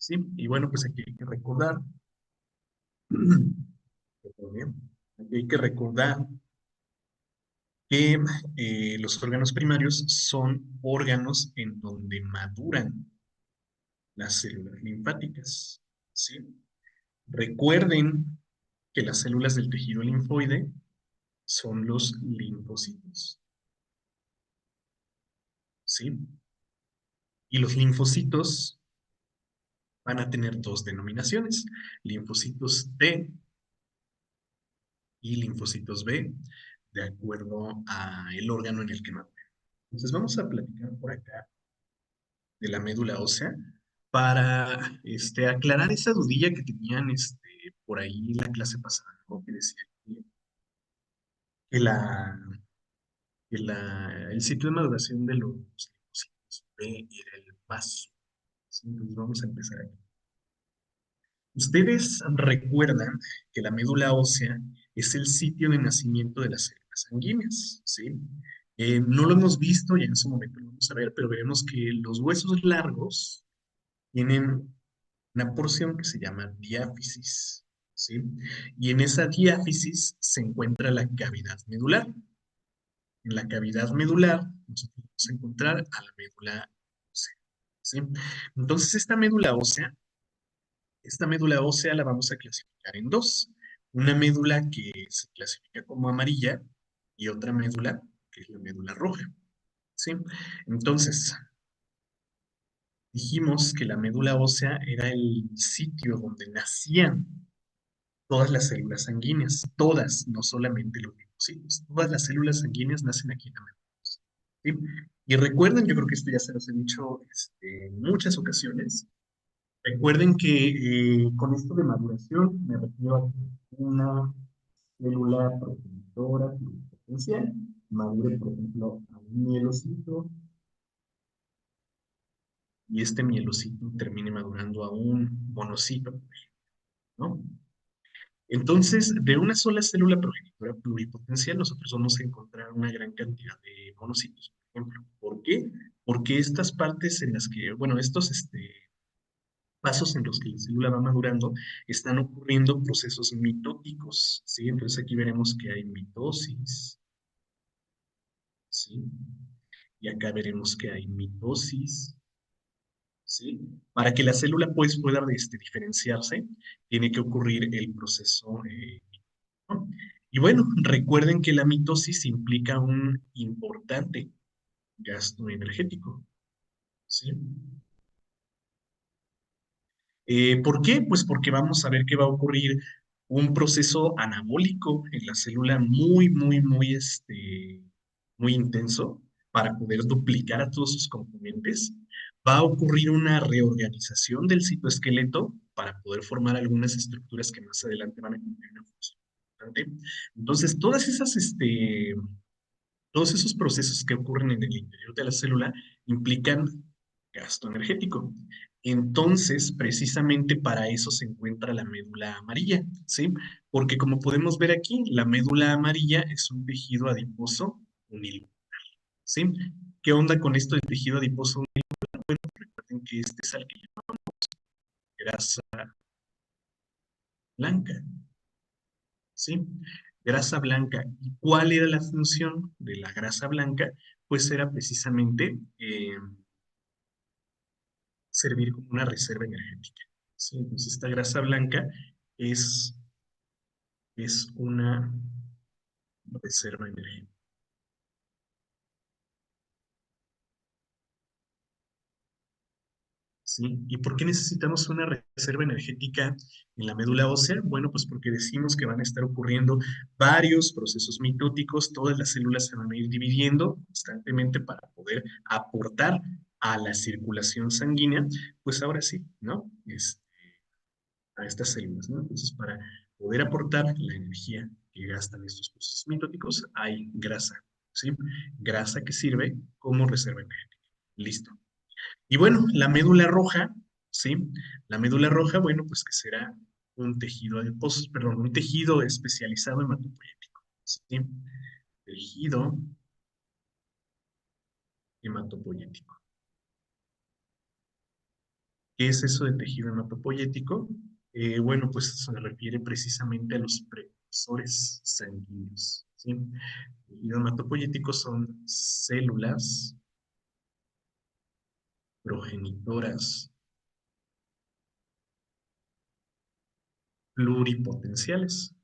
¿sí? Y bueno, pues aquí hay que recordar, todo bien, aquí hay que recordar que los órganos primarios son órganos en donde maduran las células linfáticas, ¿sí? Recuerden que las células del tejido linfoide son los linfocitos, ¿sí? Y los linfocitos van a tener dos denominaciones, linfocitos T y linfocitos B, de acuerdo a el órgano en el que maduran. Entonces vamos a platicar por acá de la médula ósea para aclarar esa dudilla que tenían por ahí en la clase pasada, ¿no? Que decía que, la, el sitio de maduración de los linfocitos B era el vaso. ¿Sí? Entonces vamos a empezar aquí. Ustedes recuerdan que la médula ósea es el sitio de nacimiento de las células sanguíneas, ¿sí? No lo hemos visto y en su momento lo vamos a ver, pero veremos que los huesos largos tienen una porción que se llama diáfisis, ¿sí? Y en esa diáfisis se encuentra la cavidad medular. En la cavidad medular nosotros vamos a encontrar a la médula ósea, ¿sí? Entonces esta médula ósea la vamos a clasificar en dos. Una médula que se clasifica como amarilla y otra médula que es la médula roja, ¿sí? Entonces, dijimos que la médula ósea era el sitio donde nacían todas las células sanguíneas, todas, no solamente los linfocitos, todas las células sanguíneas nacen aquí en la médula ósea, ¿sí? Y recuerden, yo creo que esto ya se los he dicho en muchas ocasiones, recuerden que con esto de maduración me refiero a que una célula progenitora pluripotencial madure, por ejemplo, a un mielocito y este mielocito termine madurando a un monocito, ¿no? Entonces, de una sola célula progenitora pluripotencial, nosotros vamos a encontrar una gran cantidad de monocitos, por ejemplo. ¿Por qué? Porque estas partes en las que, bueno, estos pasos en los que la célula va madurando, están ocurriendo procesos mitóticos, ¿sí? Entonces aquí veremos que hay mitosis, ¿sí? Y acá veremos que hay mitosis, ¿sí? Para que la célula pues pueda diferenciarse, tiene que ocurrir el proceso, ¿no? Y bueno, recuerden que la mitosis implica un importante gasto energético, ¿sí? ¿Por qué? Pues porque vamos a ver que va a ocurrir un proceso anabólico en la célula muy intenso para poder duplicar a todos sus componentes. Va a ocurrir una reorganización del citoesqueleto para poder formar algunas estructuras que más adelante van a cumplir una función importante. Entonces, todos esos procesos que ocurren en el interior de la célula implican gasto energético. Entonces, precisamente para eso se encuentra la médula amarilla, ¿sí? Porque como podemos ver aquí, la médula amarilla es un tejido adiposo unilunar, ¿sí? ¿Qué onda con esto del tejido adiposo unilunar? Bueno, recuerden que este es al que llamamos grasa blanca, ¿sí? Grasa blanca. ¿Y cuál era la función de la grasa blanca? Pues era precisamente servir como una reserva energética, ¿sí? Entonces, esta grasa blanca es, es una reserva energética, ¿sí? ¿Y por qué necesitamos una reserva energética en la médula ósea? Bueno, pues porque decimos que van a estar ocurriendo varios procesos mitóticos, todas las células se van a ir dividiendo constantemente para poder aportar a la circulación sanguínea, pues ahora sí, ¿no? A estas células, ¿no? Entonces, para poder aportar la energía que gastan estos procesos mitóticos, hay grasa, ¿sí? Grasa que sirve como reserva energética. Listo. Y bueno, la médula roja, ¿sí? La médula roja, bueno, pues que será un tejido adiposo, perdón, un tejido especializado hematopoyético, ¿sí? Tejido hematopoyético. ¿Qué es eso de tejido hematopoyético? Bueno, pues se refiere precisamente a los precursores sanguíneos, ¿sí? Tejido hematopoyético son células progenitoras pluripotenciales,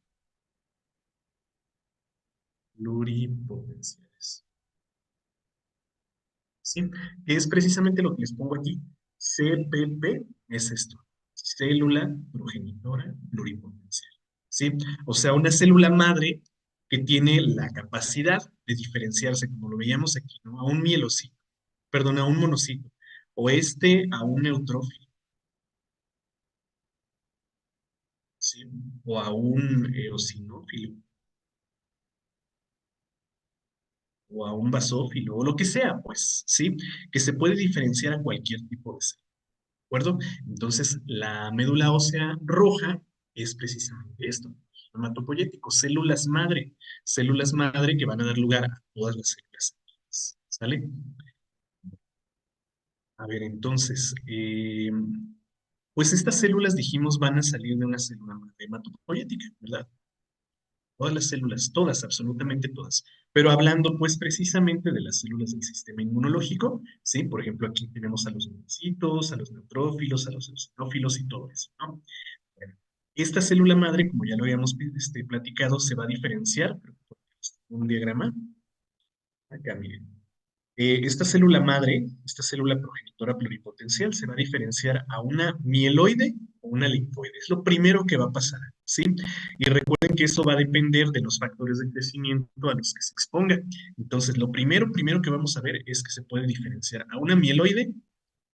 pluripotenciales, ¿sí? Que es precisamente lo que les pongo aquí. CPP es esto, célula progenitora pluripotencial, ¿sí? O sea, una célula madre que tiene la capacidad de diferenciarse, como lo veíamos aquí, ¿no? A un mielocito, perdón, a un monocito, o a un neutrófilo, ¿sí? O a un eosinófilo, o a un basófilo, o lo que sea, pues, ¿sí? Que se puede diferenciar a cualquier tipo de célula. ¿De acuerdo? Entonces, la médula ósea roja es precisamente esto, hematopoyético, células madre que van a dar lugar a todas las células sanguíneas, ¿sale? A ver, entonces, pues estas células, dijimos, van a salir de una célula madre hematopoyética, ¿verdad? Todas las células, todas, absolutamente todas. Pero hablando pues precisamente de las células del sistema inmunológico, ¿sí? Por ejemplo, aquí tenemos a los linfocitos, a los neutrófilos, a los eosinófilos y todo eso, ¿no? Bueno, esta célula madre, como ya lo habíamos platicado, se va a diferenciar, creo que un diagrama, acá miren. Esta célula madre, esta célula progenitora pluripotencial, se va a diferenciar a una mieloide o una linfoide. Es lo primero que va a pasar, ¿sí? Y recuerden que eso va a depender de los factores de crecimiento a los que se exponga. Entonces, lo primero que vamos a ver es que se puede diferenciar a una mieloide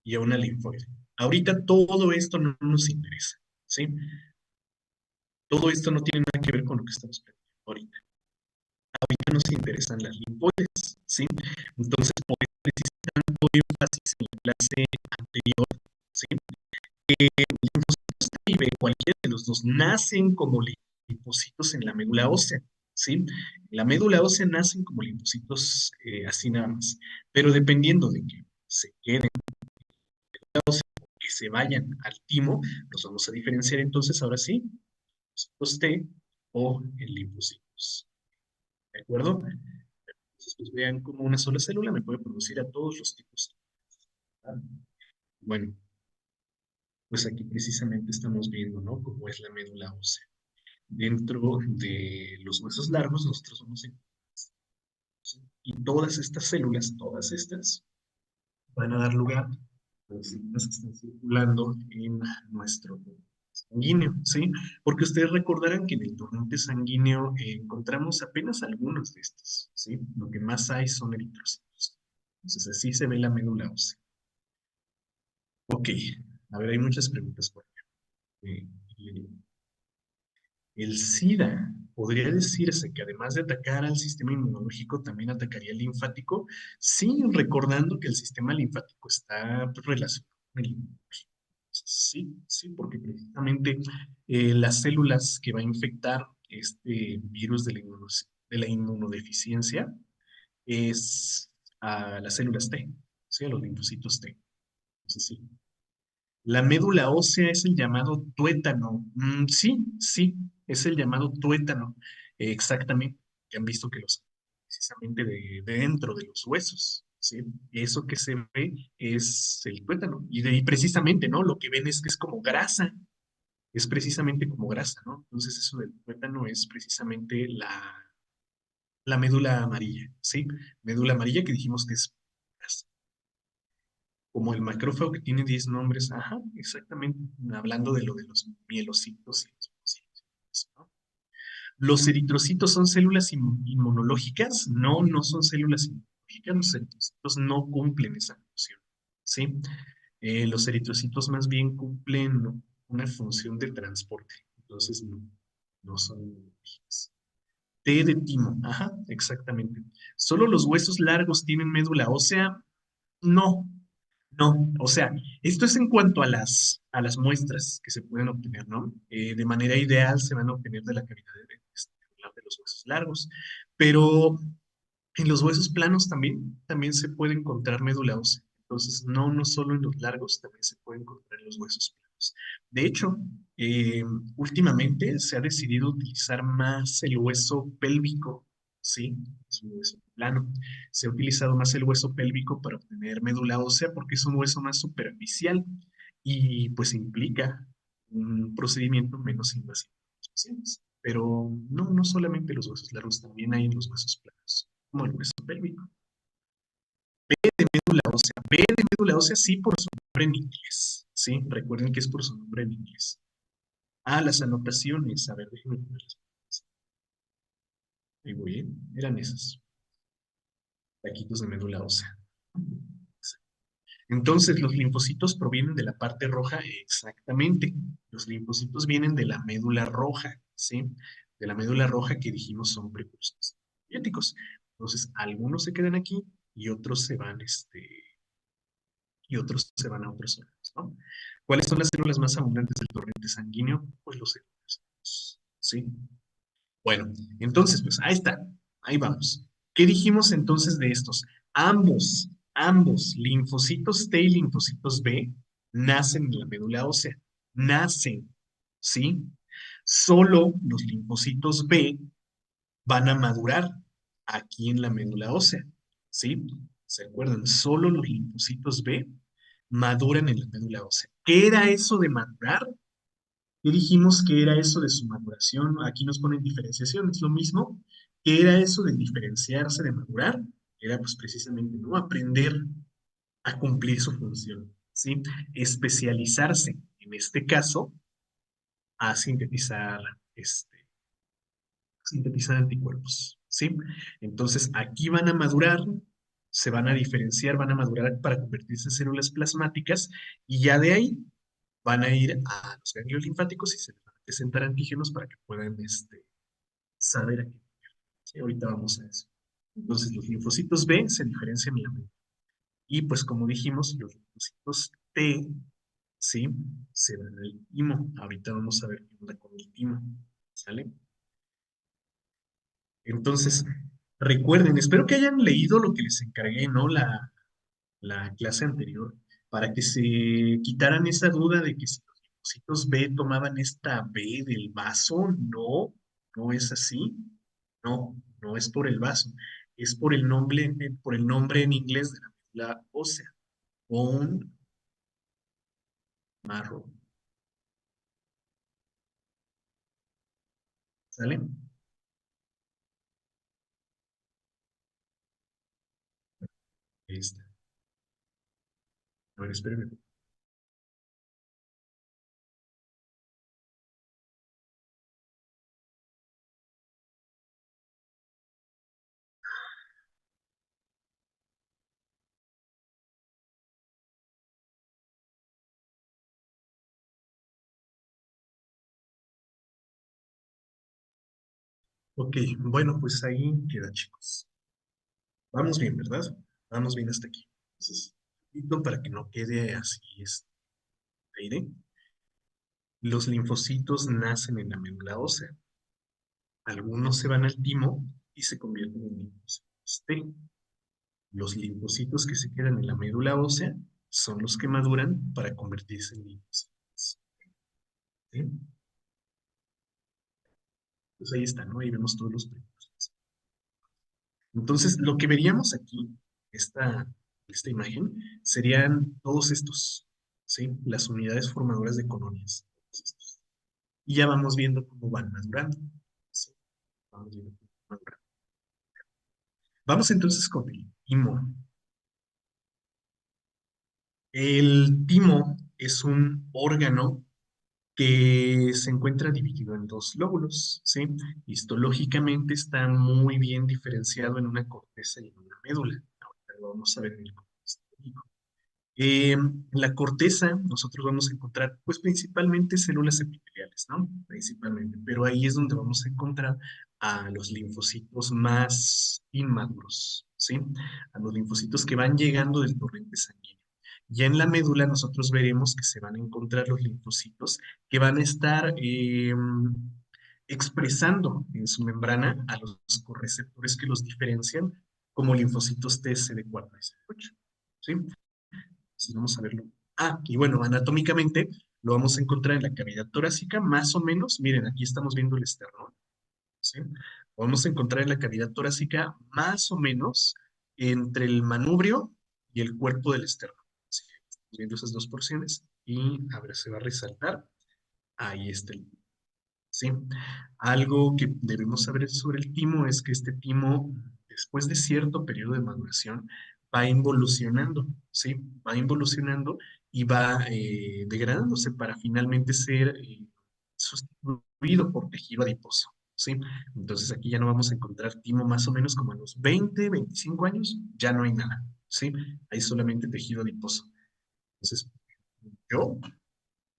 y a una linfoide. Ahorita todo esto no nos interesa, ¿sí? Todo esto no tiene nada que ver con lo que estamos platicando ahorita. Ahorita nos interesan las linfoides, ¿sí? Entonces, por eso tanto énfasis en la clase anterior, ¿sí? Linfocitos T y B, cualquiera de los dos, nacen como linfocitos en la médula ósea, ¿sí? En la médula ósea nacen como linfocitos así nada más, pero dependiendo de que se queden que se vayan al timo, los vamos a diferenciar entonces ahora sí, linfocitos T o en linfocitos, ¿de acuerdo? Entonces, pues vean cómo una sola célula me puede producir a todos los tipos. ¿Verdad? Bueno, pues aquí precisamente estamos viendo, ¿no? Cómo es la médula ósea. Dentro de los huesos largos, nosotros vamos a... Y todas estas células, todas estas, van a dar lugar a las células que están circulando en nuestro torrente sanguíneo, ¿sí? Porque ustedes recordarán que en el torrente sanguíneo encontramos apenas algunos de estos, ¿sí? Lo que más hay son eritrocitos. Entonces así se ve la médula ósea. Ok, a ver, hay muchas preguntas por acá. Eh, El SIDA podría decirse que además de atacar al sistema inmunológico, también atacaría el linfático, sí, recordando que el sistema linfático está relacionado con el inmunológico. Sí, sí, porque precisamente las células que va a infectar este virus de la inmunodeficiencia es a las células T, ¿sí? A los linfocitos T. Entonces, sí. La médula ósea es el llamado tuétano. Sí, sí, es el llamado tuétano. Exactamente. Que han visto que los precisamente de dentro de los huesos, ¿sí? Eso que se ve es el tuétano. Y de ahí precisamente, ¿no? Lo que ven es que es como grasa. Es precisamente como grasa, ¿no? Entonces eso del tuétano es precisamente la médula amarilla, ¿sí? Médula amarilla que dijimos que es grasa. Como el macrófago que tiene 10 nombres, ajá, exactamente, hablando de lo de los mielocitos y los monocitos, ¿no? ¿Los eritrocitos son células inmunológicas? No, no son células inmunológicas, los eritrocitos no cumplen esa función, ¿sí? Los eritrocitos más bien cumplen una función de transporte, entonces no, no son inmunológicas. T de timo, ajá, exactamente. ¿Solo los huesos largos tienen médula ósea? No, no, o sea, esto es en cuanto a las muestras que se pueden obtener, ¿no? De manera ideal se van a obtener de la cavidad de los huesos largos, pero en los huesos planos también se puede encontrar médula ósea. Entonces, no solo en los largos, también se puede encontrar en los huesos planos. De hecho, eh, últimamente se ha decidido utilizar más el hueso pélvico, ¿sí? Es un hueso plano. Se ha utilizado más el hueso pélvico para obtener médula ósea porque es un hueso más superficial y pues implica un procedimiento menos invasivo para los pacientes. Pero no solamente los huesos largos, también hay en los huesos planos, como el hueso pélvico. Médula ósea. B de médula ósea sí por su nombre en inglés. Sí, recuerden que es por su nombre en inglés. Ah, las anotaciones. A ver, déjenme ponerlas. Ahí voy, ¿eh? Eran esas. Taquitos de médula ósea. Entonces, los linfocitos provienen de la parte roja, exactamente. Los linfocitos vienen de la médula roja, ¿sí? De la médula roja que dijimos son precursores antibióticos. Entonces, algunos se quedan aquí y otros se van, y otros se van a otros órganos, ¿no? ¿Cuáles son las células más abundantes del torrente sanguíneo? Pues los eritrocitos, ¿sí? Bueno, entonces, pues ahí está, ahí vamos. ¿Qué dijimos entonces de estos? Ambos, linfocitos T y linfocitos B, nacen en la médula ósea, nacen, ¿sí? Solo los linfocitos B van a madurar aquí en la médula ósea, ¿sí? ¿Se acuerdan? Solo los linfocitos B maduran en la médula ósea. ¿Qué era eso de madurar? ¿Qué dijimos que era eso de su maduración? Aquí nos ponen diferenciación, es lo mismo. ¿Qué era eso de diferenciarse, de madurar? Era pues precisamente, ¿no? Aprender a cumplir su función, ¿sí? Especializarse, en este caso, a sintetizar anticuerpos, ¿sí? Entonces, aquí van a madurar, se van a diferenciar, van a madurar para convertirse en células plasmáticas y ya de ahí van a ir a los ganglios linfáticos y se les van a presentar antígenos para que puedan saber a qué. Sí, ahorita vamos a eso. Entonces, los linfocitos B se diferencian en la médula. Y pues como dijimos, los linfocitos T, ¿sí? Se dan al timo. Ahorita vamos a ver qué onda con el timo, ¿sale? Entonces, recuerden, espero que hayan leído lo que les encargué, ¿no? La clase anterior, para que se quitaran esa duda de que si los linfocitos B tomaban esta B del vaso, no es así, no es por el vaso, es por el nombre en inglés de la médula ósea, bone marrow, ¿sale? Ahí está. A ver, espérenme. Ok, bueno, pues ahí queda, chicos. Vamos bien, ¿verdad? Vamos bien hasta aquí. Entonces, repito para que no quede así, aire. Los linfocitos nacen en la médula ósea. Algunos se van al timo y se convierten en linfocitos T. Los linfocitos que se quedan en la médula ósea son los que maduran para convertirse en linfocitos. ¿Sí? Pues ahí está, ¿no? Ahí vemos todos los precursores. Entonces, lo que veríamos aquí, esta imagen, serían todos estos, ¿sí? Las unidades formadoras de colonias. Y ya vamos viendo cómo van madurando. ¿Sí? Vamos viendo cómo van madurando. Vamos entonces con el timo. El timo es un órgano que se encuentra dividido en dos lóbulos, ¿sí? Histológicamente está muy bien diferenciado en una corteza y en una médula. Ahorita lo vamos a ver en el contexto histológico. En la corteza nosotros vamos a encontrar pues principalmente células epiteliales, ¿no? Principalmente, pero ahí es donde vamos a encontrar a los linfocitos más inmaduros, ¿sí? A los linfocitos que van llegando del torrente sanguíneo. Ya en la médula nosotros veremos que se van a encontrar los linfocitos que van a estar expresando en su membrana a los correceptores que los diferencian como linfocitos T, CD4 y CD8, ¿sí? Entonces vamos a verlo. Ah, y bueno, anatómicamente lo vamos a encontrar en la cavidad torácica, más o menos. Miren, aquí estamos viendo el esternón, ¿sí? Lo vamos a encontrar en la cavidad torácica, más o menos entre el manubrio y el cuerpo del esternón. ¿Sí? Estamos viendo esas dos porciones y a ver, se va a resaltar. Ahí está el ¿sí? Algo que debemos saber sobre el timo es que este timo, después de cierto periodo de maduración, va involucionando, ¿sí? Va involucionando y va degradándose para finalmente ser sustituido por tejido adiposo, ¿sí? Entonces aquí ya no vamos a encontrar timo más o menos como a los 20, 25 años, ya no hay nada, ¿sí? Hay solamente tejido adiposo. Entonces, yo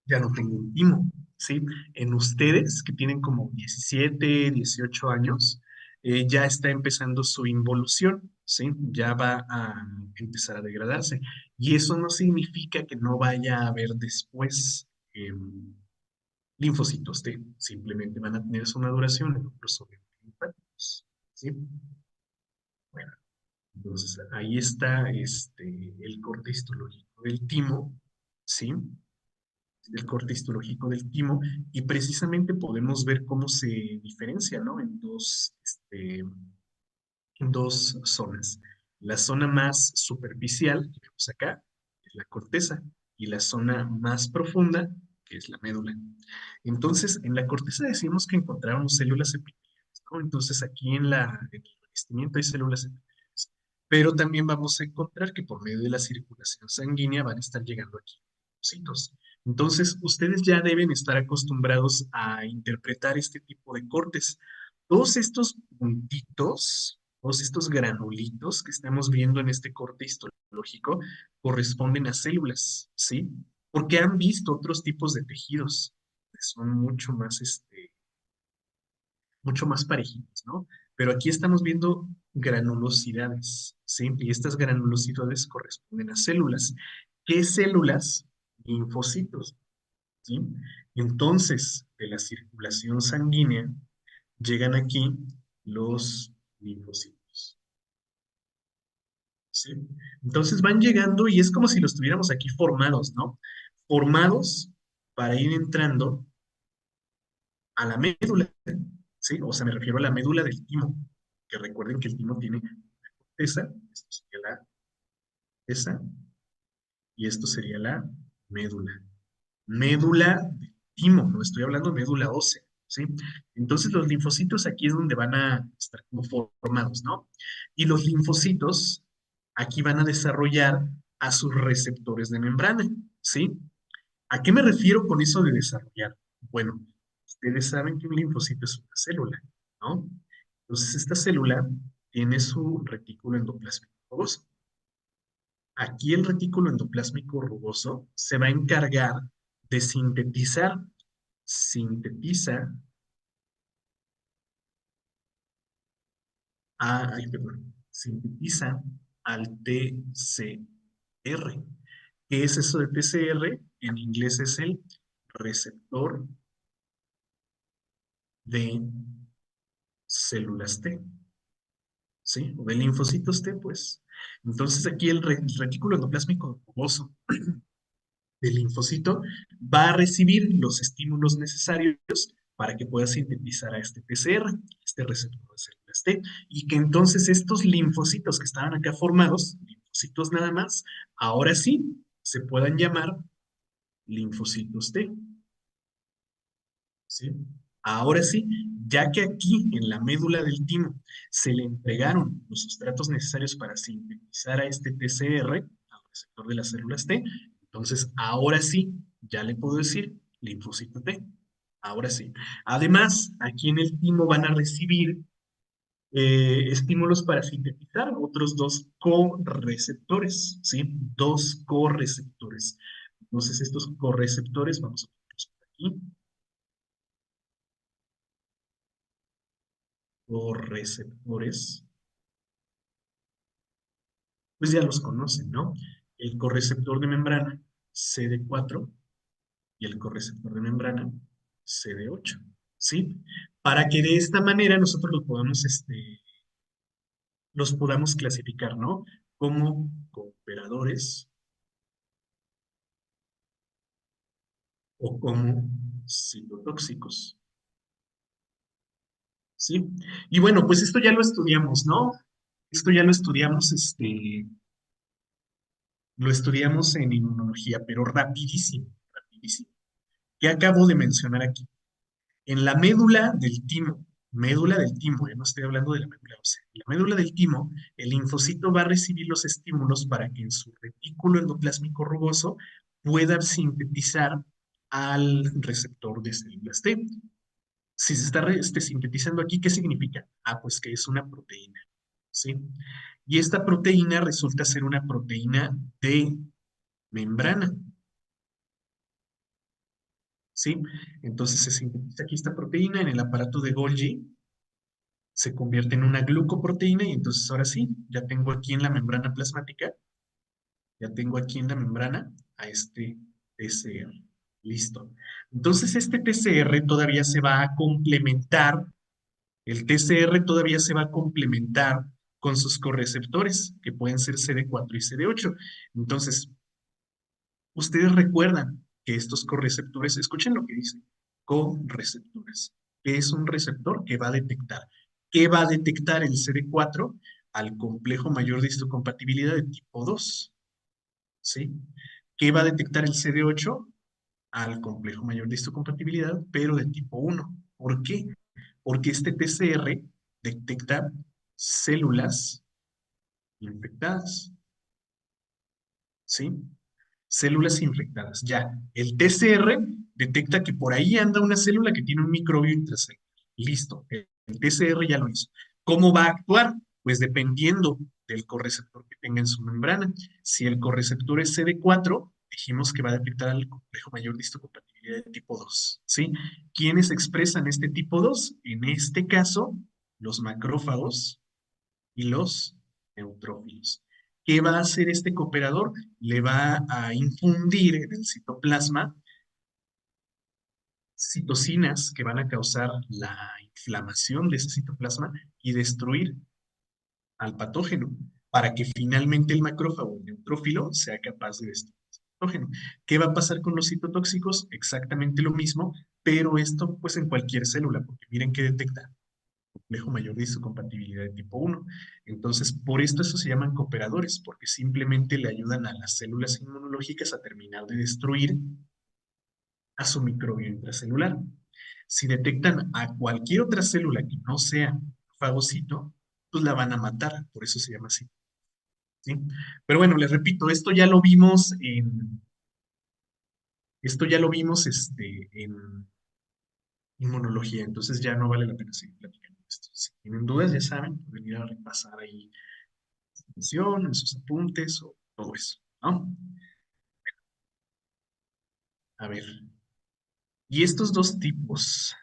ya no tengo un timo, ¿sí? En ustedes, que tienen como 17, 18 años, ya está empezando su involución, ¿sí? Ya va a empezar a degradarse. Y eso no significa que no vaya a haber después linfocitos T, simplemente van a tener su maduración en otros órganos linfáticos, ¿sí? Bueno, entonces ahí está el corte histológico del timo, ¿sí? El corte histológico del timo, y precisamente podemos ver cómo se diferencia, ¿no? En dos zonas. La zona más superficial, que vemos acá, es la corteza, y la zona más profunda, que es la médula. Entonces, en la corteza decimos que encontramos células epiteliales, ¿no? Entonces, aquí en el revestimiento hay células epiteliales, pero también vamos a encontrar que por medio de la circulación sanguínea van a estar llegando aquí linfocitos. Entonces, ustedes ya deben estar acostumbrados a interpretar este tipo de cortes. Todos estos puntitos, todos estos granulitos que estamos viendo en este corte histológico corresponden a células, ¿sí? Porque han visto otros tipos de tejidos que son mucho más parejitos, ¿no? Pero aquí estamos viendo granulosidades, ¿sí? Y estas granulosidades corresponden a células. ¿Qué células? Linfocitos, ¿sí? Entonces, de la circulación sanguínea llegan aquí los linfocitos, ¿sí? Entonces van llegando y es como si los tuviéramos aquí formados, ¿no? Formados para ir entrando a la médula, ¿sí? O sea, me refiero a la médula del timo, que recuerden que el timo tiene esa, esto sería la esa, y esto sería la médula. Médula del timo, no estoy hablando de médula ósea, ¿sí? Entonces los linfocitos aquí es donde van a estar como formados, ¿no? Y los linfocitos aquí van a desarrollar a sus receptores de membrana, ¿sí? ¿A qué me refiero con eso de desarrollar? Bueno, ustedes saben que un linfocito es una célula, ¿no? Entonces esta célula tiene su retículo endoplásmico rugoso. Aquí el retículo endoplásmico rugoso se va a encargar de sintetiza, sintetiza al TCR. ¿Qué es eso de TCR? En inglés es el receptor de células T, ¿sí? O de linfocitos T, pues. Entonces aquí el retículo endoplásmico rugoso del linfocito va a recibir los estímulos necesarios para que pueda sintetizar a este PCR, este receptor de células T, y que entonces estos linfocitos que estaban acá formados, linfocitos nada más, ahora sí se puedan llamar linfocitos T, ¿sí? Ahora sí, ya que aquí en la médula del timo se le entregaron los sustratos necesarios para sintetizar a este TCR, al receptor de las células T, entonces ahora sí, ya le puedo decir linfocito T. Ahora sí. Además, aquí en el timo van a recibir estímulos para sintetizar otros dos correceptores, ¿sí? Dos correceptores. Entonces, estos correceptores, vamos a ponerlos por aquí, correceptores, pues ya los conocen, ¿no? El correceptor de membrana CD4 y el correceptor de membrana CD8, ¿sí? Para que de esta manera nosotros los podamos clasificar, ¿no? Como cooperadores o como citotóxicos, ¿sí? Y bueno, pues esto ya lo estudiamos, ¿no? Esto ya lo estudiamos en inmunología, pero rapidísimo, rapidísimo. ¿Qué acabo de mencionar aquí? En la médula del timo, no estoy hablando de la médula ósea, en la médula del timo, el linfocito va a recibir los estímulos para que en su retículo endoplásmico rugoso pueda sintetizar al receptor de células T. Si se está sintetizando aquí, ¿qué significa? Ah, pues que es una proteína, ¿sí? Y esta proteína resulta ser una proteína de membrana, ¿sí? Entonces se sintetiza aquí esta proteína en el aparato de Golgi, se convierte en una glucoproteína y entonces ahora sí, ya tengo aquí en la membrana plasmática, ya tengo aquí en la membrana a este TCR. Listo. Entonces este TCR todavía se va a complementar, el TCR todavía se va a complementar con sus correceptores, que pueden ser CD4 y CD8. Entonces, ustedes recuerdan que estos correceptores, escuchen lo que dice, correceptores, que es un receptor que va a detectar. ¿Qué va a detectar el CD4? Al complejo mayor de histocompatibilidad de tipo 2, ¿sí? ¿Qué va a detectar el CD8? Al complejo mayor de histocompatibilidad, pero de tipo 1. ¿Por qué? Porque este TCR detecta células infectadas, ¿sí? Células infectadas. Ya, el TCR detecta que por ahí anda una célula que tiene un microbio intracelular. Listo, el TCR ya lo hizo. ¿Cómo va a actuar? Pues dependiendo del correceptor que tenga en su membrana. Si el correceptor es CD4, dijimos que va a detectar al complejo mayor de histocompatibilidad de tipo 2, ¿sí? ¿Quiénes expresan este tipo 2? En este caso, los macrófagos y los neutrófilos. ¿Qué va a hacer este cooperador? Le va a infundir en el citoplasma citocinas que van a causar la inflamación de ese citoplasma y destruir al patógeno para que finalmente el macrófago el neutrófilo sea capaz de destruir ese patógeno. ¿Qué va a pasar con los citotóxicos? Exactamente lo mismo, pero esto pues en cualquier célula, porque miren qué detecta complejo mayor de histocompatibilidad de tipo 1. Entonces, por esto eso se llaman cooperadores, porque simplemente le ayudan a las células inmunológicas a terminar de destruir a su microbio intracelular. Si detectan a cualquier otra célula que no sea fagocito, pues la van a matar, por eso se llama así, ¿sí? Pero bueno, les repito, esto ya lo vimos en inmunología, entonces ya no vale la pena seguir platicando esto. Si tienen dudas, ya saben, pueden ir a repasar ahí en sus apuntes o todo eso, ¿no? A ver, y estos dos tipos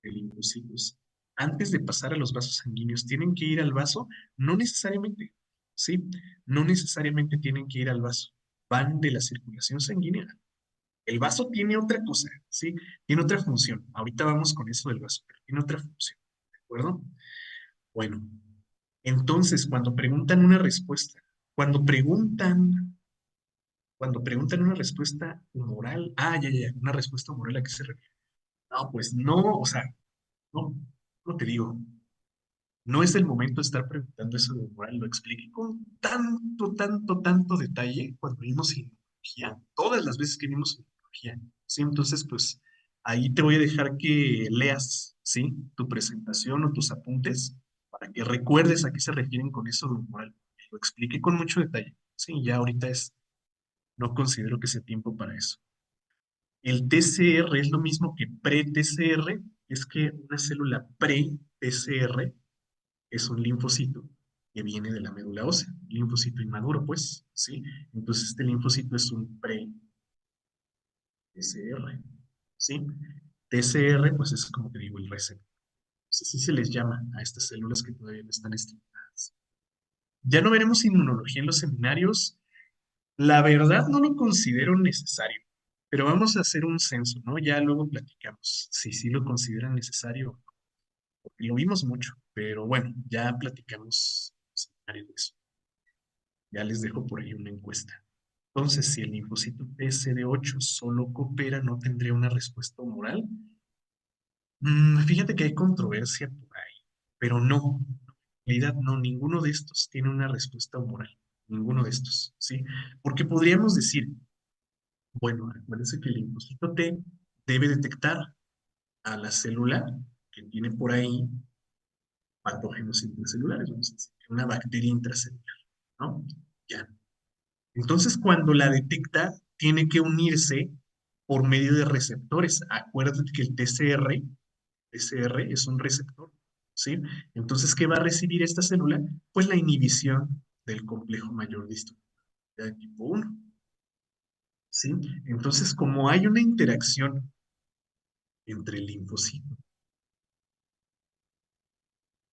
de linfocitos, antes de pasar a los vasos sanguíneos, ¿tienen que ir al vaso? No necesariamente, ¿sí? No necesariamente tienen que ir al vaso. Van de la circulación sanguínea. El vaso tiene otra cosa, ¿sí? Tiene otra función. Ahorita vamos con eso del vaso, pero tiene otra función, ¿de acuerdo? Bueno, entonces, cuando preguntan Cuando preguntan una respuesta humoral, ya, una respuesta humoral, ¿a qué se refiere? No, pues no, o sea, no, no te digo, no es el momento de estar preguntando eso de humoral, lo expliqué con tanto detalle cuando vimos psicología, todas las veces que vimos psicología, ¿sí? Entonces, pues ahí te voy a dejar que leas, ¿sí? Tu presentación o tus apuntes para que recuerdes a qué se refieren con eso de humoral. Lo expliqué con mucho detalle, ¿sí? Ya ahorita no considero que sea tiempo para eso. El TCR es lo mismo que pre-TCR, es que una célula pre-TCR es un linfocito que viene de la médula ósea, un linfocito inmaduro, pues, ¿sí? Entonces este linfocito es un pre-TCR, ¿sí? TCR, pues es como te digo, el receptor. Entonces, así se les llama a estas células que todavía no están estimuladas. Ya no veremos inmunología en los seminarios. La verdad no lo considero necesario, pero vamos a hacer un censo, ¿no? Ya luego platicamos si sí lo consideran necesario, porque lo vimos mucho, pero bueno, ya platicamos en el seminario de eso. Ya les dejo por ahí una encuesta. Entonces, si el linfocito TCD8 solo coopera, ¿no tendría una respuesta humoral? Fíjate que hay controversia por ahí, pero no, en realidad no, ninguno de estos tiene una respuesta humoral, ninguno de estos, ¿sí? Porque podríamos decir, bueno, acuérdense que el linfocito T debe detectar a la célula que tiene por ahí patógenos intracelulares, vamos a decir, una bacteria intracelular, ¿no? Ya. Entonces, cuando la detecta, tiene que unirse por medio de receptores. Acuérdate que el TCR es un receptor, ¿sí? Entonces, ¿qué va a recibir esta célula? Pues la inhibición del complejo mayor distónico de tipo 1, ¿sí? Entonces, como hay una interacción entre el linfocito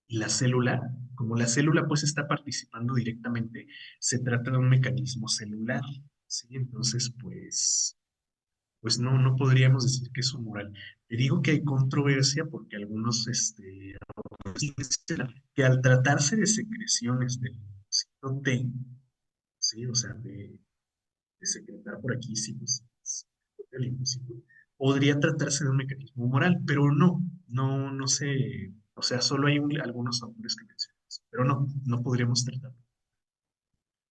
y la célula, como la célula pues está participando directamente, se trata de un mecanismo celular, ¿sí? Entonces, pues no podríamos decir que es humoral. Te digo que hay controversia porque algunos que al tratarse de secreciones del linfocito T, ¿sí? O sea, de secretar por aquí, sí, pues, el linfocito, podría tratarse de un mecanismo humoral, pero no sé, o sea, solo hay algunos autores que mencionan eso, pero no podríamos tratar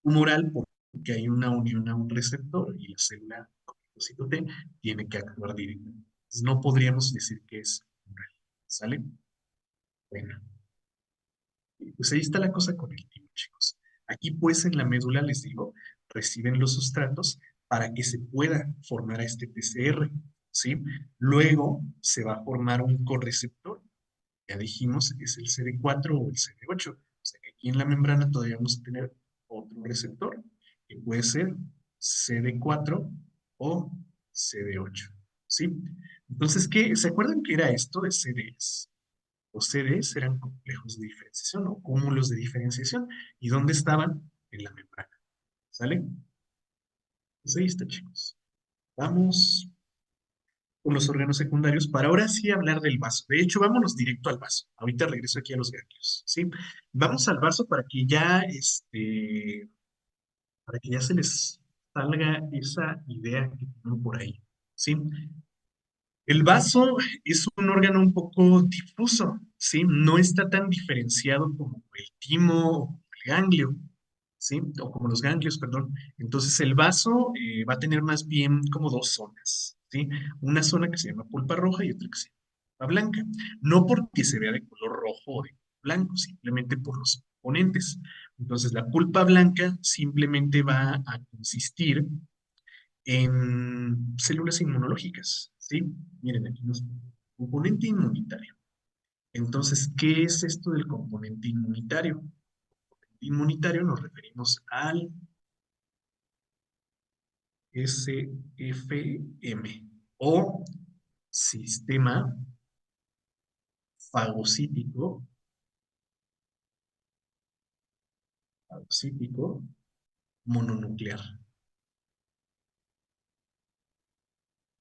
humoral porque hay una unión a un receptor y la célula con el linfocito T tiene que actuar directamente. Entonces, no podríamos decir que es humoral, ¿sale? Bueno. Pues ahí está la cosa con el timo, chicos. Aquí pues en la médula, les digo, reciben los sustratos para que se pueda formar a este PCR, ¿sí? Luego se va a formar un correceptor, ya dijimos que es el CD4 o el CD8, o sea que aquí en la membrana todavía vamos a tener otro receptor, que puede ser CD4 o CD8, ¿sí? Entonces, ¿se acuerdan que era esto de CDs? Los CDs eran complejos de diferenciación o cúmulos de diferenciación. ¿Y dónde estaban? En la membrana. ¿Sale? Pues ahí está, chicos. Vamos con los órganos secundarios para ahora sí hablar del vaso. De hecho, vámonos directo al vaso. Ahorita regreso aquí a los ganglios, ¿sí? Vamos al vaso para que ya se les salga esa idea que tienen por ahí, ¿sí? El vaso es un órgano un poco difuso, ¿sí? No está tan diferenciado como el timo o el ganglio, ¿sí? O como los ganglios, perdón. Entonces el vaso va a tener más bien como dos zonas, ¿sí? Una zona que se llama pulpa roja y otra que se llama pulpa blanca. No porque se vea de color rojo o de color blanco, simplemente por los componentes. Entonces la pulpa blanca simplemente va a consistir en células inmunológicas, ¿sí? Miren, aquí nos componente inmunitario. Entonces, ¿qué es esto del componente inmunitario? Inmunitario nos referimos al SFM o sistema fagocítico, fagocítico mononuclear,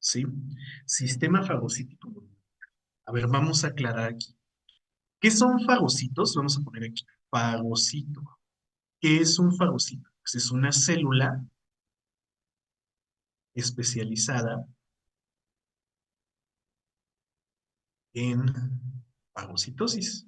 ¿sí? Sistema fagocítico mononuclear. A ver, vamos a aclarar aquí. ¿Qué son fagocitos? Vamos a poner aquí, fagocito. ¿Qué es un fagocito? Pues es una célula especializada en fagocitosis,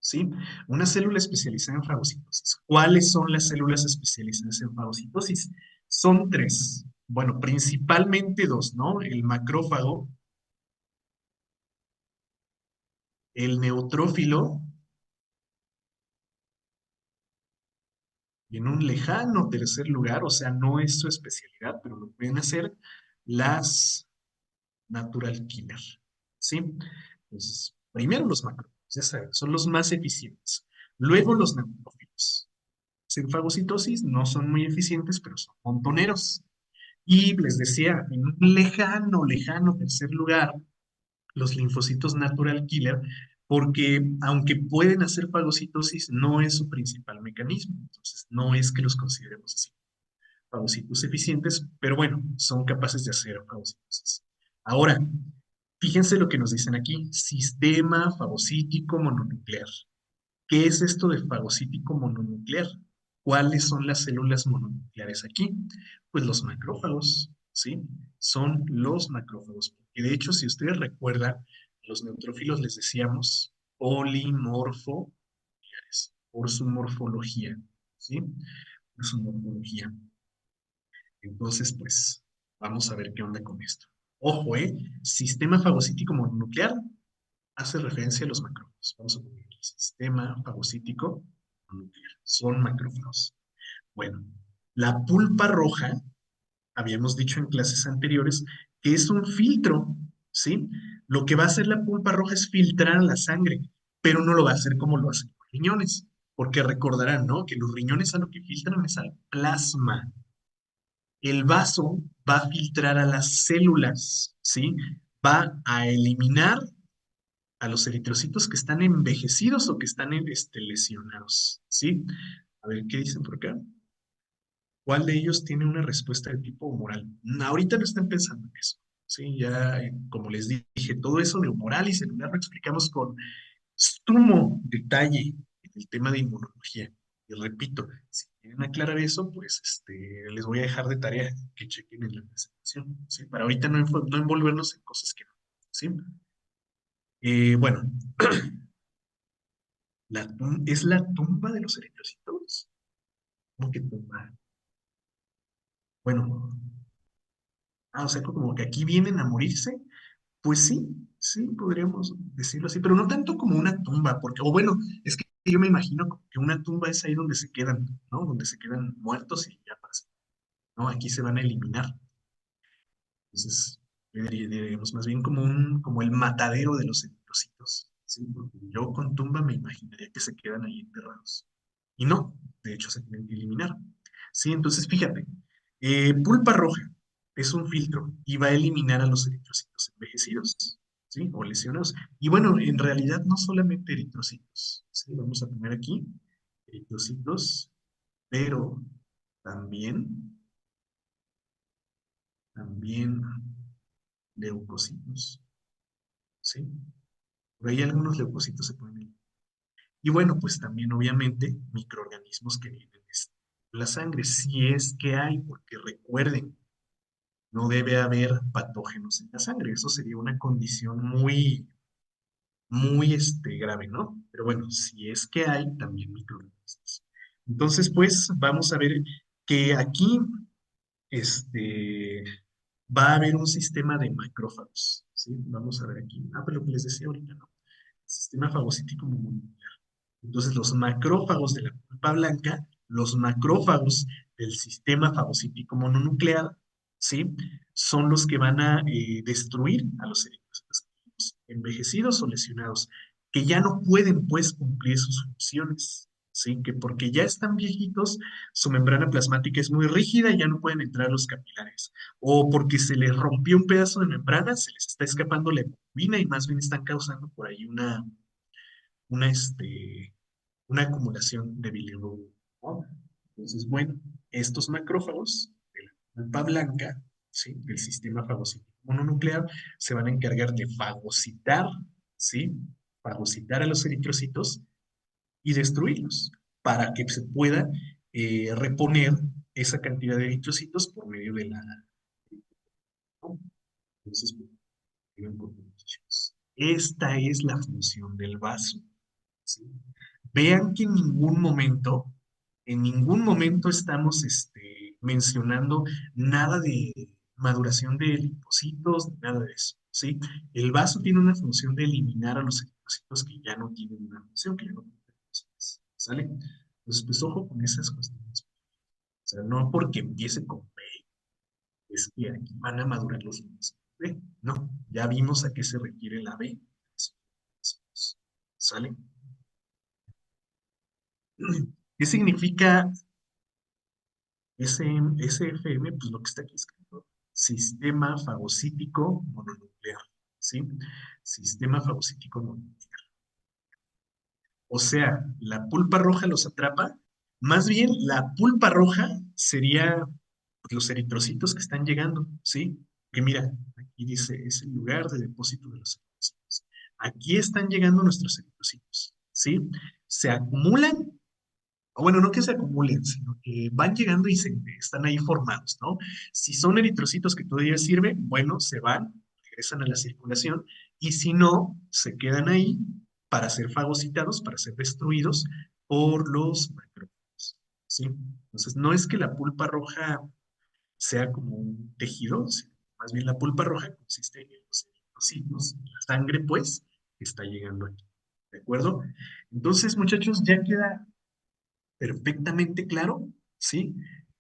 ¿sí? Una célula especializada en fagocitosis. ¿Cuáles son las células especializadas en fagocitosis? Son tres. Bueno, principalmente dos, ¿no? El macrófago, el neutrófilo y en un lejano tercer lugar, o sea, no es su especialidad, pero lo pueden hacer las natural killer, ¿sí? Entonces, primero los macrófagos, ya saben, son los más eficientes. Luego los neutrófilos. En fagocitosis no son muy eficientes, pero son montoneros. Y les decía, en un lejano tercer lugar, los linfocitos natural killer, porque aunque pueden hacer fagocitosis, no es su principal mecanismo. Entonces, no es que los consideremos así, fagocitos eficientes, pero bueno, son capaces de hacer fagocitosis. Ahora, fíjense lo que nos dicen aquí, sistema fagocítico mononuclear. ¿Qué es esto de fagocítico mononuclear? ¿Cuáles son las células mononucleares aquí? Pues los macrófagos, ¿sí? Son los macrófagos. Y de hecho, si ustedes recuerdan, los neutrófilos les decíamos polimorfo por su morfología, ¿sí? Por su morfología. Entonces, pues, vamos a ver qué onda con esto. Ojo, sistema fagocítico mononuclear hace referencia a los macrófagos. Vamos a poner aquí, sistema fagocítico mononuclear. Son macrófagos. Bueno, la pulpa roja, habíamos dicho en clases anteriores, que es un filtro, ¿sí? Lo que va a hacer la pulpa roja es filtrar la sangre, pero no lo va a hacer como lo hacen los riñones, porque recordarán, ¿no? Que los riñones a lo que filtran es al plasma. El vaso va a filtrar a las células, ¿sí? Va a eliminar a los eritrocitos que están envejecidos o que están lesionados, ¿sí? A ver, ¿qué dicen por acá? ¿Cuál de ellos tiene una respuesta de tipo humoral? Ahorita no están pensando en eso. Sí, ya, como les dije, todo eso de humoral y celular lo explicamos con sumo detalle en el tema de inmunología. Y repito, si quieren aclarar eso, pues les voy a dejar de tarea que chequen en la presentación, ¿sí? Para ahorita no envolvernos en cosas que no, ¿sí? Bueno, ¿es la tumba de los eritrocitos? ¿Cómo que tumba? Bueno, o sea, como que aquí vienen a morirse. Pues sí, sí, podríamos decirlo así, pero no tanto como una tumba, porque, o bueno, es que yo me imagino que una tumba es ahí donde se quedan, ¿no? Donde se quedan muertos y ya pasa, ¿no? Aquí se van a eliminar. Entonces, diríamos más bien como el matadero de los eritrocitos, ¿sí? Porque yo con tumba me imaginaría que se quedan ahí enterrados. Y no, de hecho se tienen que eliminar. Sí, entonces fíjate, pulpa roja es un filtro y va a eliminar a los eritrocitos envejecidos, ¿sí? O lesionados. Y bueno, en realidad no solamente eritrocitos, ¿sí? Vamos a poner aquí eritrocitos, pero también, también leucocitos, ¿sí? Por ahí algunos leucocitos se pueden eliminar. Y bueno, pues también obviamente microorganismos que vienen de la sangre, si es que hay, porque recuerden, no debe haber patógenos en la sangre. Eso sería una condición muy grave, ¿no? Pero bueno, si es que hay, también microorganismos. Entonces, pues vamos a ver que aquí este, va a haber un sistema de macrófagos, ¿sí? Vamos a ver aquí. Pero lo que les decía ahorita, ¿no? Sistema fagocítico mononuclear. Entonces, los macrófagos de la pulpa blanca, los macrófagos del sistema fagocítico mononuclear, ¿sí? Son los que van a destruir a los eritrocitos envejecidos o lesionados, que ya no pueden, pues, cumplir sus funciones, ¿sí? Que porque ya están viejitos, su membrana plasmática es muy rígida y ya no pueden entrar los capilares. O porque se les rompió un pedazo de membrana, se les está escapando la hemoglobina y más bien están causando por ahí una, una acumulación de bilirrubina, ¿no? Entonces, bueno, estos macrófagos de la pulpa blanca, ¿sí? Del sistema fagocítico mononuclear se van a encargar de fagocitar, ¿sí? Fagocitar a los eritrocitos y destruirlos para que se pueda reponer esa cantidad de eritrocitos por medio de la... ¿no? Entonces, esta es la función del vaso. ¿Sí? Vean que en ningún momento estamos mencionando nada de maduración de linfocitos, ni nada de eso, ¿sí? El vaso tiene una función de eliminar a los linfocitos que ya no tienen una función, que ya no tienen funciones, ¿sale? Entonces, pues ojo con esas cuestiones. O sea, no porque empiece con B, es que aquí van a madurar los linfocitos B. No, ya vimos a qué se requiere la B. ¿Sale? ¿Qué significa SFM? Pues lo que está aquí escrito, sistema fagocítico mononuclear, ¿sí? Sistema fagocítico mononuclear. O sea, la pulpa roja los atrapa, más bien la pulpa roja sería pues, los eritrocitos que están llegando, ¿sí? Que mira, aquí dice, es el lugar de depósito de los eritrocitos. Aquí están llegando nuestros eritrocitos, ¿sí? Se acumulan. o bueno, no que se acumulen, sino que van llegando y están ahí formados, ¿no? Si son eritrocitos que todavía sirven, bueno, se van, regresan a la circulación, y si no, se quedan ahí para ser fagocitados, para ser destruidos por los macrófagos, ¿sí? Entonces, no es que la pulpa roja sea como un tejido, sino más bien la pulpa roja consiste en los eritrocitos, la sangre, pues, que está llegando aquí, ¿de acuerdo? Entonces, muchachos, ya queda perfectamente claro, ¿sí?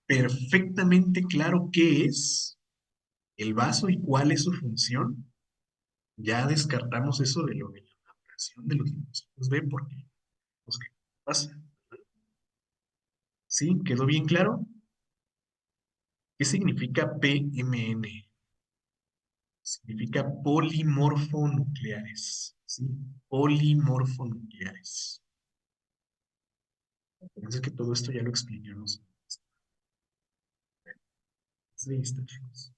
Perfectamente claro qué es el vaso y cuál es su función. Ya descartamos eso de lo de la evaporación de los linfocitos B porque, pues, ¿qué pasa? ¿Sí? ¿Quedó bien claro? ¿Qué significa PMN? Significa polimorfonucleares, ¿sí? Polimorfonucleares. Parece que todo esto ya lo explicamos. Sí, está, chicos.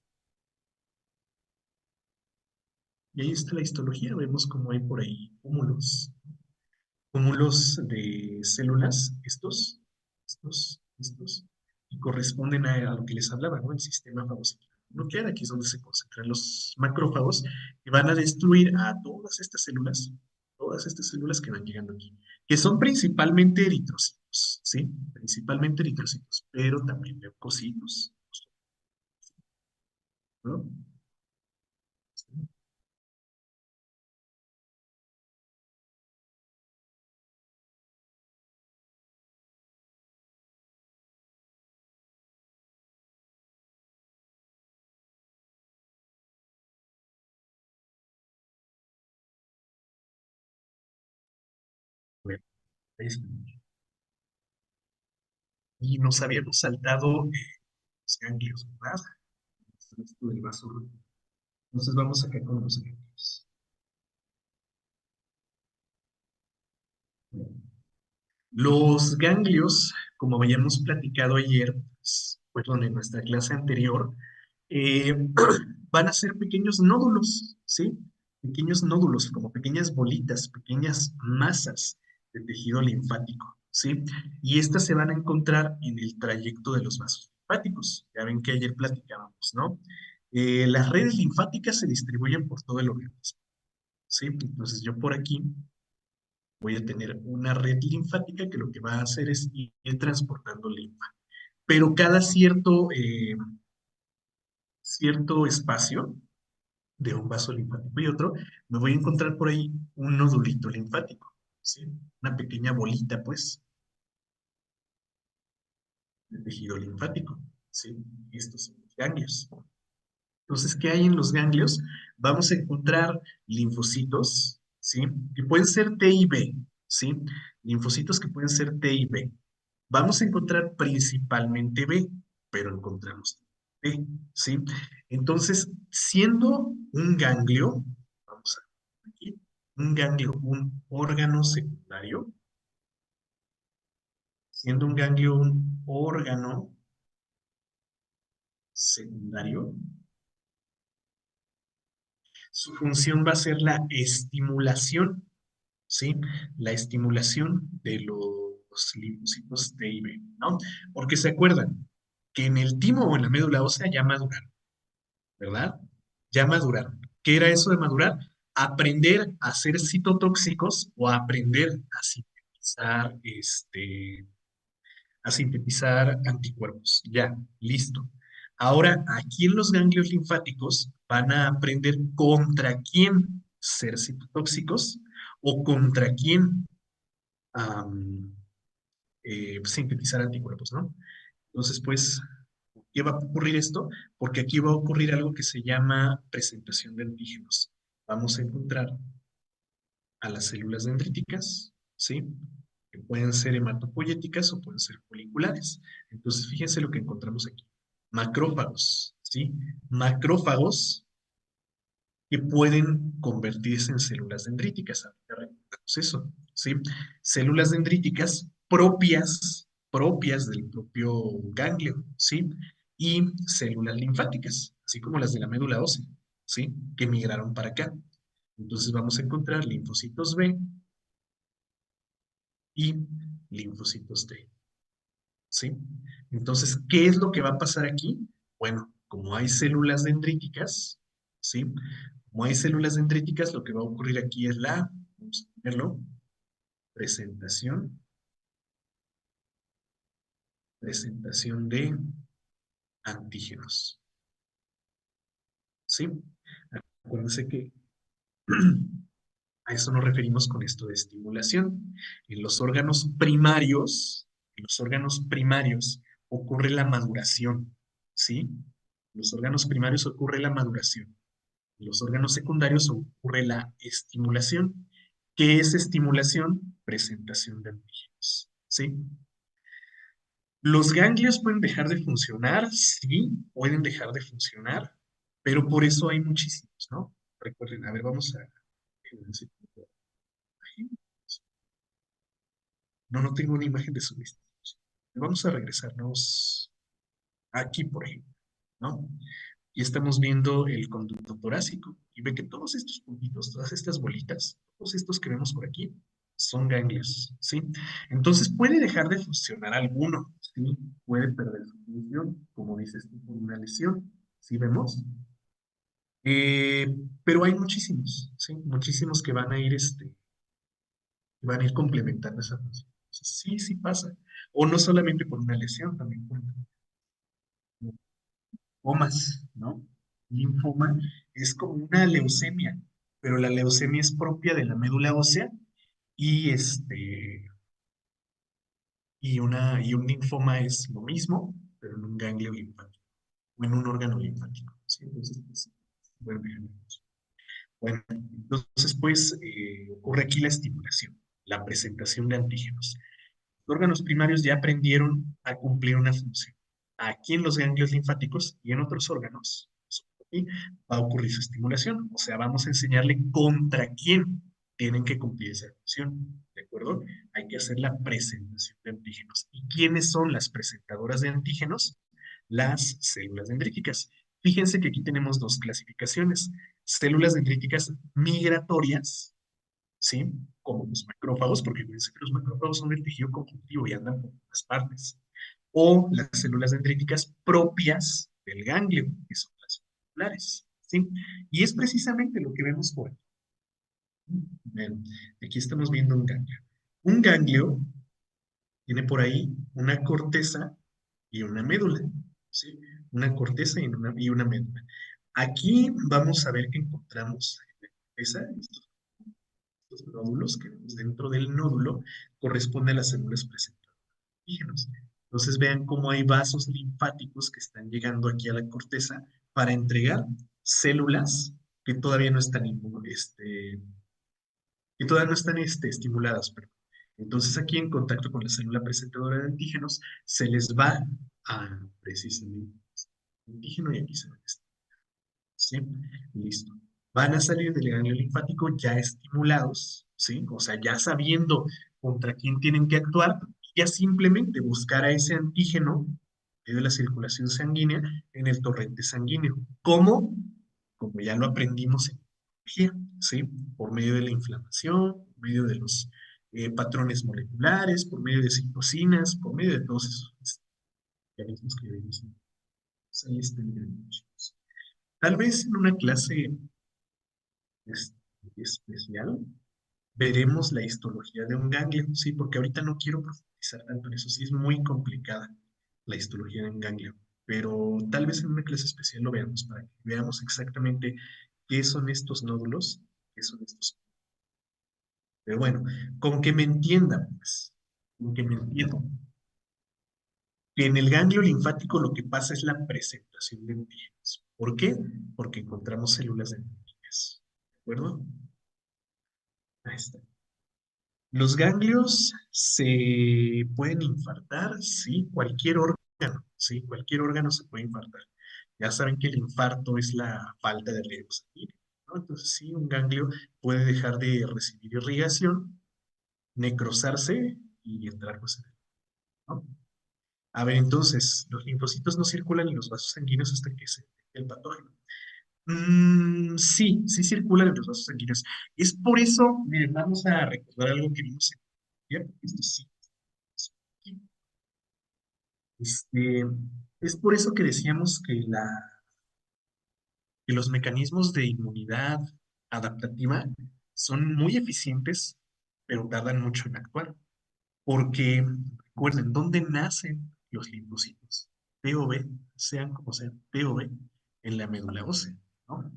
Y ahí está la histología, vemos cómo hay por ahí cúmulos de células, estos, y corresponden a lo que les hablaba, ¿no? El sistema fagocítico nuclear, aquí es donde se concentran los macrófagos, que van a destruir a todas estas células que van llegando aquí, que son principalmente eritrocitos, ¿sí? Principalmente eritrocitos, pero también leucocitos, ¿no? Bueno, ahí está. Y nos habíamos saltado los ganglios, ¿verdad? Esto del vaso. Entonces vamos acá con los ganglios. Los ganglios, como habíamos platicado ayer, pues, perdón, en nuestra clase anterior, eh, van a ser pequeños nódulos, ¿sí? Pequeños nódulos, como pequeñas bolitas, pequeñas masas de tejido linfático, ¿sí? Y estas se van a encontrar en el trayecto de los vasos linfáticos. Ya ven que ayer platicábamos, ¿no? Las redes linfáticas se distribuyen por todo el organismo, ¿sí? Entonces yo por aquí voy a tener una red linfática que lo que va a hacer es ir transportando linfa. Pero cada cierto espacio de un vaso linfático y otro, me voy a encontrar por ahí un nodulito linfático, ¿sí? Una pequeña bolita, pues, de tejido linfático, ¿sí? Estos son los ganglios. Entonces, ¿qué hay en los ganglios? Vamos a encontrar linfocitos, ¿sí? Que pueden ser T y B, ¿sí? Linfocitos que pueden ser T y B. Vamos a encontrar principalmente B, pero encontramos B, ¿sí? Entonces, siendo un ganglio, vamos a ver aquí, un ganglio, un órgano secundario, siendo un ganglio un órgano secundario, su función va a ser la estimulación, ¿sí? La estimulación de los linfocitos T y B, ¿no? Porque se acuerdan que en el timo o en la médula ósea ya maduraron, ¿verdad? Ya maduraron. ¿Qué era eso de madurar? Aprender a ser citotóxicos o aprender a sintetizar anticuerpos. Ya, listo. Ahora, aquí en los ganglios linfáticos van a aprender contra quién ser citotóxicos o contra quién am, sintetizar anticuerpos, ¿no? Entonces, pues, ¿qué va a ocurrir esto? Porque aquí va a ocurrir algo que se llama presentación de antígenos. Vamos a encontrar a las células dendríticas, ¿sí? Que pueden ser hematopoyéticas o pueden ser foliculares. Entonces, fíjense lo que encontramos aquí. Macrófagos, ¿sí? Macrófagos que pueden convertirse en células dendríticas. Ahorita recordamos eso, ¿sí? Células dendríticas propias del propio ganglio, ¿sí? Y células linfáticas, así como las de la médula ósea, ¿sí? Que migraron para acá. Entonces vamos a encontrar linfocitos B y linfocitos T. ¿sí? Entonces, ¿qué es lo que va a pasar aquí? Bueno, como hay células dendríticas, ¿sí? Como hay células dendríticas, lo que va a ocurrir aquí es vamos a ponerlo, presentación, presentación de antígenos, ¿sí? Acuérdense que a eso nos referimos con esto de estimulación. En los órganos primarios, en los órganos primarios ocurre la maduración, ¿sí? En los órganos primarios ocurre la maduración. En los órganos secundarios ocurre la estimulación. ¿Qué es estimulación? Presentación de antígenos, ¿sí? Los ganglios pueden dejar de funcionar, sí, pueden dejar de funcionar, pero por eso hay muchísimos, ¿no? Recuerden, a ver, vamos a... No, no tengo una imagen de su lista. Vamos a regresarnos aquí, por ejemplo, ¿no? Y estamos viendo el conducto torácico y ve que todos estos puntitos, todas estas bolitas, todos estos que vemos por aquí, son ganglios, ¿sí? Entonces puede dejar de funcionar alguno, ¿sí? Puede perder su función, como dices tú, por una lesión, ¿sí vemos? Eh, pero hay muchísimos, ¿sí? Muchísimos que van a ir, van a ir complementando esa función. Entonces, sí, sí pasa. O no solamente por una lesión, también por linfomas, ¿no? Linfoma es como una leucemia, pero la leucemia es propia de la médula ósea y y un linfoma es lo mismo, pero en un ganglio linfático o en un órgano linfático. ¿Sí? Entonces, pues, bueno, bueno, entonces, pues, ocurre aquí la estimulación, la presentación de antígenos. Los órganos primarios ya aprendieron a cumplir una función. Aquí en los ganglios linfáticos y en otros órganos, ¿sí? Va a ocurrir su estimulación. O sea, vamos a enseñarle contra quién tienen que cumplir esa función. ¿De acuerdo? Hay que hacer la presentación de antígenos. ¿Y quiénes son las presentadoras de antígenos? Las células dendríticas. Fíjense que aquí tenemos dos clasificaciones. Células dendríticas migratorias, ¿sí? Como los macrófagos, porque fíjense que los macrófagos son del tejido conjuntivo y andan por todas partes. O las células dendríticas propias del ganglio, que son las celulares, ¿sí? Y es precisamente lo que vemos por aquí. Bueno, aquí estamos viendo un ganglio. Un ganglio tiene por ahí una corteza y una médula, ¿sí? Una corteza y una médula. Aquí vamos a ver que encontramos en la corteza estos nódulos que vemos dentro del nódulo corresponden a las células presentadoras de antígenos. Entonces vean cómo hay vasos linfáticos que están llegando aquí a la corteza para entregar células que todavía no están, que todavía no están estimuladas. Perdón. Entonces aquí en contacto con la célula presentadora de antígenos se les va a precisamente el antígeno y aquí se va a ¿sí? Listo. Van a salir del ganglio linfático ya estimulados, ¿sí? O sea, ya sabiendo contra quién tienen que actuar, y ya simplemente buscar a ese antígeno de la circulación sanguínea en el torrente sanguíneo. ¿Cómo? Como ya lo aprendimos en biología, ¿sí? Por medio de la inflamación, por medio de los patrones moleculares, por medio de citocinas, por medio de todos esos mecanismos que vemos. Ahí está el gran chicos. Tal vez en una clase este, especial, veremos la histología de un ganglio, sí, porque ahorita no quiero profundizar tanto en eso, sí es muy complicada la histología de un ganglio, pero tal vez en una clase especial lo veamos para que veamos exactamente qué son estos nódulos, qué son estos. Pero bueno, con que me entiendan, pues, con que me entiendan, que en el ganglio linfático lo que pasa es la presentación de antígenos. ¿Por qué? Porque encontramos células dendríticas. ¿De acuerdo? Ahí está. Los ganglios se pueden infartar, sí, sí, cualquier órgano se puede infartar. Ya saben que el infarto es la falta de riego sanguíneo, ¿no? Entonces, sí, un ganglio puede dejar de recibir irrigación, necrosarse y entrar, pues, ¿no? A ver, entonces, los linfocitos no circulan en los vasos sanguíneos hasta que se detecte el patógeno. Sí, sí circulan en los vasos sanguíneos. Es por eso, miren, vamos a recordar algo que vimos en... ¿cierto? Esto sí. Este, es por eso que decíamos que los mecanismos de inmunidad adaptativa son muy eficientes, pero tardan mucho en actuar. Porque, recuerden, ¿dónde nacen los linfocitos? P o B, sean como sean, P o B, en la médula ósea, ¿no?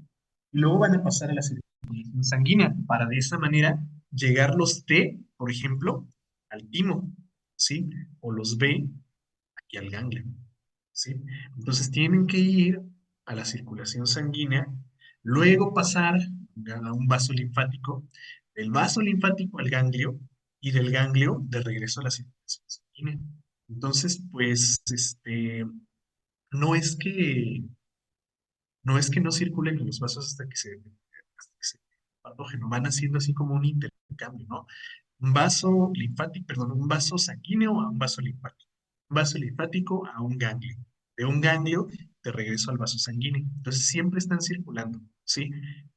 Y luego van a pasar a la circulación sanguínea para de esa manera llegar los T, por ejemplo, al timo, ¿sí? O los B aquí al ganglio, ¿sí? Entonces tienen que ir a la circulación sanguínea, luego pasar a un vaso linfático, del vaso linfático al ganglio y del ganglio de regreso a la circulación sanguínea. Entonces, pues, no es que no es que no circulen en los vasos hasta que se patógeno, van haciendo así como un intercambio, ¿no? Un vaso linfático, perdón, un vaso sanguíneo a un vaso linfático, un vaso linfático a un ganglio, de un ganglio te regreso al vaso sanguíneo. Entonces siempre están circulando, ¿sí?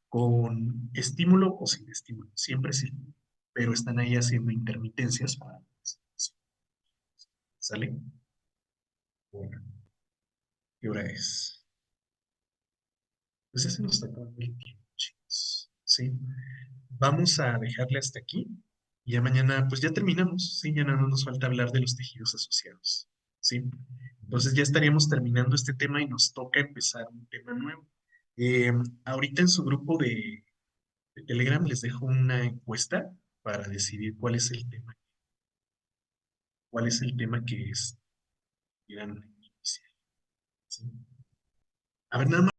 Con estímulo o sin estímulo, siempre circulan, pero están ahí haciendo intermitencias para... ¿Sale? Bueno, ¿qué hora es? Pues ya se nos está acabando el tiempo, chicos. Sí. Vamos a dejarle hasta aquí. Y ya mañana, pues ya terminamos. Sí, ya nada más nos falta hablar de los tejidos asociados. Sí. Entonces ya estaríamos terminando este tema y nos toca empezar un tema nuevo. Eh, ahorita en su grupo de Telegram les dejo una encuesta para decidir cuál es el tema que quieran iniciar. ¿Sí? A ver, nada más.